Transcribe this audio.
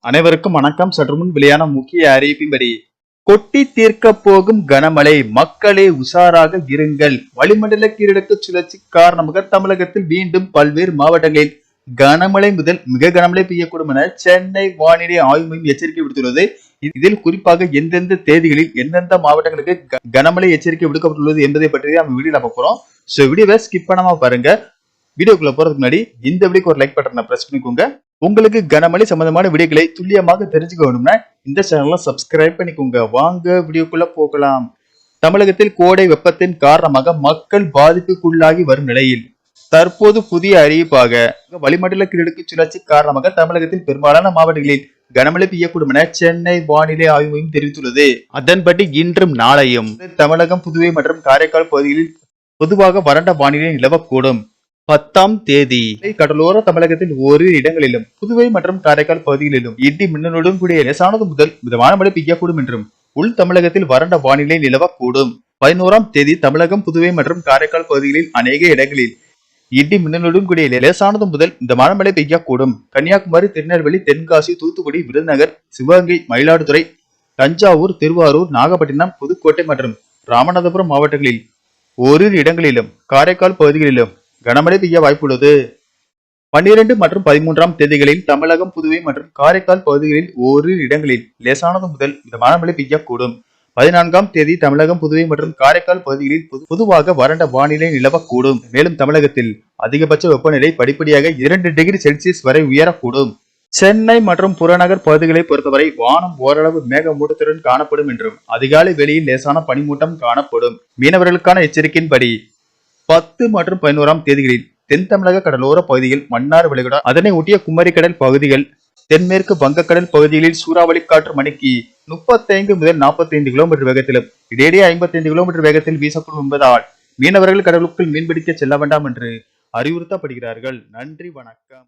அனைவருக்கும் வணக்கம். சற்று முன் வெளியான முக்கிய அறிவிப்பின்படி கொட்டி தீர்க்க போகும் கனமழை, மக்களே உஷாராக இருங்கள். வளிமண்டல கீழடுக்கு சுழற்சி காரணமாக தமிழகத்தில் மீண்டும் பல்வேறு மாவட்டங்களில் கனமழை முதல் மிக கனமழை பெய்யக்கூடும் என சென்னை வானிலை ஆய்வு மையம் எச்சரிக்கை விடுத்துள்ளது. இதில் குறிப்பாக எந்தெந்த தேதிகளில் எந்தெந்த மாவட்டங்களுக்கு கனமழை எச்சரிக்கை விடுக்கப்பட்டுள்ளது என்பதை பற்றி நம்ம வீடியோல பார்க்கிறோம். சோ வீடியோவை ஸ்கிப் பண்ணாம பாருங்க. வீடியோக்குள்ள போறதுக்கு முன்னாடி இந்த வீடியோக்கு ஒரு லைக் பட்டனை பிரஸ் பண்ணிக்கோங்க. உங்களுக்கு கனமழை சம்பந்தமான வீடியோக்களை துல்லியமாக தெரிஞ்சுக்க வேணும்னா இந்த சேனலை சப்ஸ்கிரைப் பண்ணிக்கோங்க. வாங்க வீடியோக்குள்ள போகலாம். தமிழகத்தில் கோடை வெப்பத்தின் காரணமாக மக்கள் பாதிப்புக்குள்ளாகி வரும் நிலையில் தற்போது புதிய அறிவிப்பாக வளிமண்டல கீழடுக்கு சுழற்சி காரணமாக தமிழகத்தில் பெரும்பாலான மாவட்டங்களில் கனமழை பெய்யக்கூடும் என சென்னை வானிலை ஆய்வு மையம் தெரிவித்துள்ளது. அதன்படி இன்றும் நாளையும் தமிழகம், புதுவை மற்றும் காரைக்கால் பகுதிகளில் பொதுவாக வறண்ட வானிலை நிலவக்கூடும். 10ஆம் தேதி கடலோர தமிழகத்தில் ஓரிரு இடங்களிலும், புதுவை மற்றும் காரைக்கால் பகுதிகளிலும் இடி மின்னலுடன் கூடிய லேசானது முதல் மிதமான மழை பெய்யக்கூடும் என்றும் உள் தமிழகத்தில் வறண்ட வானிலை நிலவக்கூடும். 11ஆம் தேதி தமிழகம், புதுவை மற்றும் காரைக்கால் பகுதிகளில் அநேக இடங்களில் இடி மின்னலுடன் கூடிய லேசானது முதல் மிதமான மழை பெய்யக்கூடும். கன்னியாகுமரி, திருநெல்வேலி, தென்காசி, தூத்துக்குடி, விருதுநகர், சிவகங்கை, மயிலாடுதுறை, தஞ்சாவூர், திருவாரூர், நாகப்பட்டினம், புதுக்கோட்டை மற்றும் ராமநாதபுரம் மாவட்டங்களில் ஓரிரு இடங்களிலும், காரைக்கால் பகுதிகளிலும் கனமழை பெய்ய வாய்ப்புள்ளது. 12 மற்றும் 13ஆம் தேதிகளில் தமிழகம், புதுவை மற்றும் காரைக்கால் பகுதிகளில் ஓரிரு இடங்களில் லேசானது முதல் மிதமான மழை பெய்யக்கூடும். 14ஆம் தேதி தமிழகம், புதுவை மற்றும் காரைக்கால் பகுதிகளில் பொதுவாக வறண்ட வானிலை நிலவக்கூடும். மேலும் தமிழகத்தில் அதிகபட்ச வெப்பநிலை படிப்படியாக 2 டிகிரி செல்சியஸ் வரை உயரக்கூடும். சென்னை மற்றும் புறநகர் பகுதிகளை பொறுத்தவரை வானம் ஓரளவு மேகமூட்டத்துடன் காணப்படும் என்றும் அதிகாலை வேளையில் லேசான பனிமூட்டம் காணப்படும். மீனவர்களுக்கான எச்சரிக்கையின்படி 10 மற்றும் 11ஆம் தேதிகளில் தென் தமிழக கடலோர பகுதிகள், மன்னார் வளைகுடா, அதனை ஒட்டிய குமரிக்கடல் பகுதிகள், தென்மேற்கு வங்கக்கடல் பகுதிகளில் சூறாவளி காற்று மணிக்கு 35 முதல் 45 கிலோமீட்டர் வேகத்திலும் இடையிடையே 55 கிலோமீட்டர் வேகத்தில் வீசக்கூடும் என்பதால் மீனவர்கள் கடலுக்குள் மீன்பிடிக்க செல்ல வேண்டாம் என்று அறிவுறுத்தப்படுகிறார்கள். நன்றி, வணக்கம்.